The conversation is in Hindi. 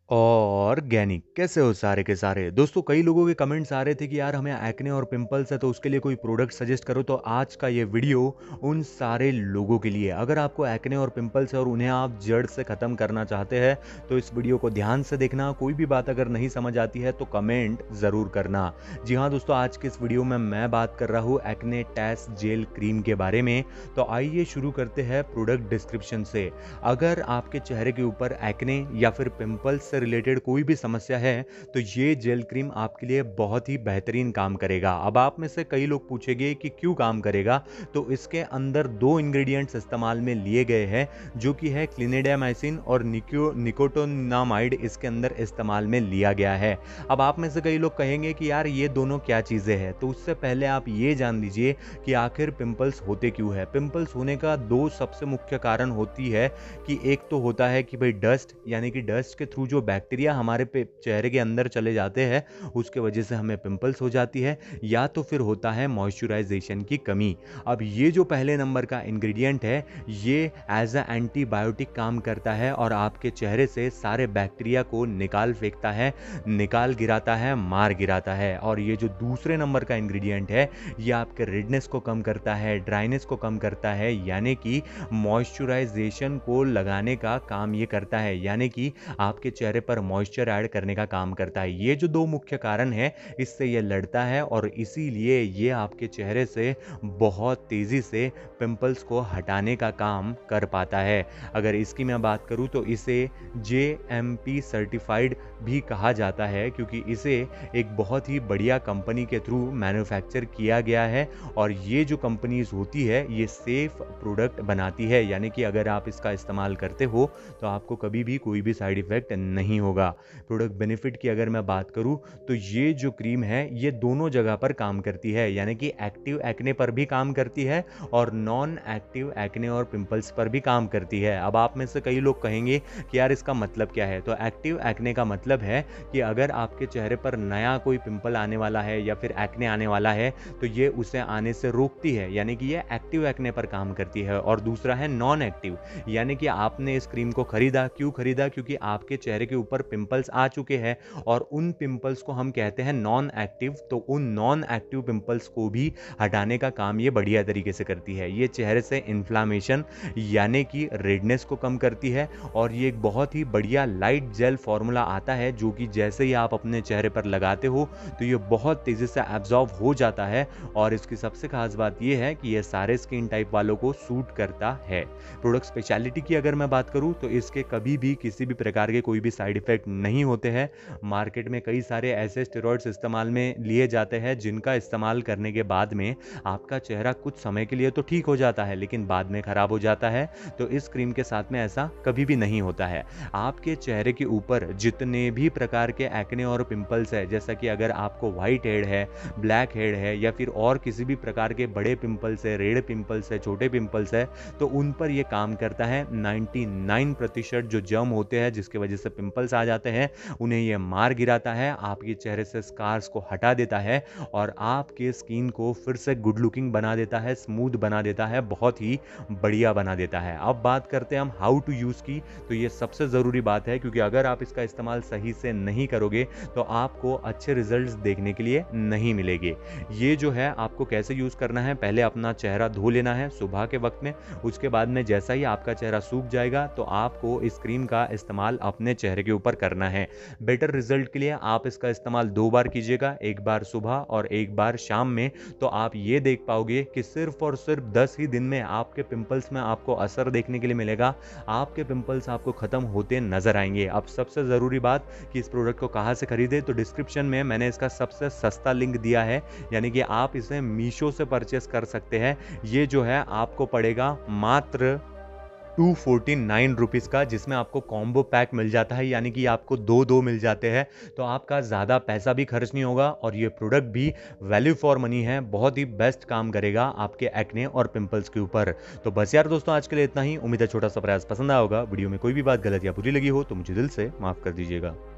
ऑर्गेनिक कैसे हो सारे के सारे दोस्तों। कई लोगों के कमेंट्स आ रहे थे कि यार हमें एक्ने और पिंपल्स है तो उसके लिए कोई प्रोडक्ट सजेस्ट करो। तो आज का ये वीडियो उन सारे लोगों के लिए, अगर आपको एक्ने और पिंपल्स है और उन्हें आप जड़ से ख़त्म करना चाहते हैं तो इस वीडियो को ध्यान से देखना। कोई भी बात अगर नहीं समझ आती है तो कमेंट ज़रूर करना। जी हाँ दोस्तों, आज के इस वीडियो में मैं बात कर रहा हूँ एक्ने टैस जेल क्रीम के बारे में। तो आइए शुरू करते हैं प्रोडक्ट डिस्क्रिप्शन से। अगर आपके चेहरे के ऊपर एक्ने या फिर पिंपल्स से रिलेटेड कोई भी समस्या है तो ये जेल क्रीम आपके लिए बहुत ही बेहतरीन काम करेगा। अब आप में से कई लोग पूछेंगे कि क्यों काम करेगा, तो इसके अंदर दो इंग्रेडिएंट्स इस्तेमाल में लिए गए हैं जो कि है क्लिनिडामाइसिन और निकोटोनामाइड इसके अंदर इस्तेमाल में लिया गया है। अब आप में से कई लोग कहेंगे कि यार ये दोनों क्या चीज़ें हैं, तो उससे पहले आप ये जान लीजिए कि आखिर पिंपल्स होते क्यों है। पिंपल्स होने का दो सबसे मुख्य कारण होती है कि एक तो होता है कि भाई डस्ट, यानी कि डस्ट के थ्रू जो बैक्टीरिया हमारे चेहरे के अंदर चले जाते हैं उसके वजह से हमें पिंपल्स हो जाती है, या तो फिर होता है मॉइस्चराइजेशन की कमी। अब ये जो पहले नंबर का इंग्रेडिएंट है ये एज अ एंटीबायोटिक काम करता है और आपके चेहरे से सारे बैक्टीरिया को निकाल फेंकता है, निकाल गिराता है, मार गिराता है। और ये जो दूसरे नंबर का इंग्रेडिएंट है ये आपके रेडनेस को कम करता है, ड्राइनेस को कम करता है, यानी कि मॉइस्चराइजेशन को लगाने का काम ये करता है, यानी कि आपके चेहरे पर मॉइस्चर ऐड करने का काम करता है। ये जो दो मुख्य कारण है इससे ये लड़ता है और इसीलिए ये आपके चेहरे से बहुत तेजी से पिंपल्स को हटाने का काम कर पाता है। अगर इसकी मैं बात करूं तो इसे JMP सर्टिफाइड भी कहा जाता है क्योंकि इसे एक बहुत ही बढ़िया कंपनी के थ्रू मैन्युफैक्चर किया गया है और ये जो कंपनीज होती है ये सेफ प्रोडक्ट बनाती है, यानी कि अगर आप इसका इस्तेमाल करते हो तो आपको कभी भी कोई भी साइड इफेक्ट नहीं होगा। प्रोडक्ट बेनिफिट की अगर मैं बात करूं तो ये जो क्रीम है ये दोनों जगह पर काम करती है, यानी कि एक्टिव एक्ने पर भी काम करती है और नॉन एक्टिव एक्ने और पिंपल्स पर भी काम करती है। अब आप में से कई लोग कहेंगे कि यार इसका मतलब क्या है, तो एक्टिव एक्ने का मतलब है कि अगर आपके चेहरे पर नया कोई पिंपल आने वाला है या फिर एक्ने आने वाला है तो ये उसे आने से रोकती है, यानी कि ये एक्टिव एक्ने पर काम करती है। और दूसरा है नॉन एक्टिव, यानी कि आपने इस क्रीम को खरीदा, क्यों खरीदा, क्योंकि आपके चेहरे के ऊपर पिंपल्स आ चुके हैं और उन पिंपल्स को हम कहते हैं नॉन एक्टिव। तो उन नॉन एक्टिव पिंपल्स को भी हटाने का काम ये बढ़िया तरीके से करती है। ये चेहरे से इन्फ्लामेशन यानी कि रेडनेस को कम करती है और ये एक बहुत ही बढ़िया लाइट जेल फॉर्मूला आता है जो कि जैसे ही आप अपने चेहरे पर लगाते हो तो ये बहुत तेजी से एब्जॉर्ब हो जाता है और इसकी सबसे खास बात यह है कि ये सारे स्किन टाइप वालों को सूट करता है। प्रोडक्ट स्पेशलिटी की अगर मैं बात करूं तो इसके कभी भी किसी भी प्रकार के कोई भी साइड इफेक्ट नहीं होते हैं। मार्केट में कई सारे ऐसे स्टेरॉइड्स इस्तेमाल में लिए जाते हैं जिनका इस्तेमाल करने के बाद में आपका चेहरा कुछ समय के लिए तो ठीक हो जाता है लेकिन बाद में खराब हो जाता है। तो इस क्रीम के साथ में ऐसा कभी भी नहीं होता है। आपके चेहरे के ऊपर जितने भी प्रकार के एक्ने और पिंपल्स है, जैसा कि अगर आपको व्हाइट हेड है, ब्लैक हेड है या फिर और किसी भी प्रकार के बड़े पिंपल्स है, रेड पिंपल्स है, छोटे पिंपल्स है, तो उन पर यह काम करता है। 99% जो जर्म होते हैं जिसकी वजह से पिंपल्स आ जाते हैं उन्हें यह मार गिराता है, आपके चेहरे से स्कार्स को हटा देता है और आपके स्किन को फिर से गुड लुकिंग बना देता है, स्मूथ बना देता है, बहुत ही बढ़िया बना देता है। अब बात करते हैं हम हाउ टू यूज की, तो ये सबसे ज़रूरी बात है क्योंकि अगर आप इसका इस्तेमाल सही से नहीं करोगे तो आपको अच्छे रिजल्ट्स देखने के लिए नहीं मिलेंगे। ये जो है आपको कैसे यूज़ करना है, पहले अपना चेहरा धो लेना है सुबह के वक्त में, उसके बाद में जैसा ही आपका चेहरा सूख जाएगा तो आपको इस क्रीम का इस्तेमाल अपने चेहरे के ऊपर करना है। बेटर रिजल्ट के लिए आप इसका इस्तेमाल 2 बार कीजिएगा, एक बार सुबह और एक बार शाम में, तो आप ये देख पाओगे कि सिर्फ और सिर्फ 10 ही दिन में आपके पिंपल्स में आपको असर देखने के लिए मिलेगा। आपके पिंपल्स आपको खत्म होते नजर आएंगे। अब सबसे ज़रूरी बात कि इस प्रोडक्ट को कहाँ से खरीदे, तो डिस्क्रिप्शन में मैंने इसका सबसे सस्ता लिंक दिया है, यानी कि आप इसे मीशो से परचेस कर सकते हैं। ये जो है आपको पड़ेगा मात्र 249 रुपीज़ का, जिसमें आपको कॉम्बो पैक मिल जाता है, यानी कि आपको दो दो मिल जाते हैं। तो आपका ज़्यादा पैसा भी खर्च नहीं होगा और ये प्रोडक्ट भी वैल्यू फॉर मनी है, बहुत ही बेस्ट काम करेगा आपके एक्ने और पिंपल्स के ऊपर। तो बस यार दोस्तों, आज के लिए इतना ही। उम्मीद है छोटा सा प्रयास पसंद आया होगा। वीडियो में कोई भी बात गलत या बुरी लगी हो तो मुझे दिल से माफ़ कर दीजिएगा।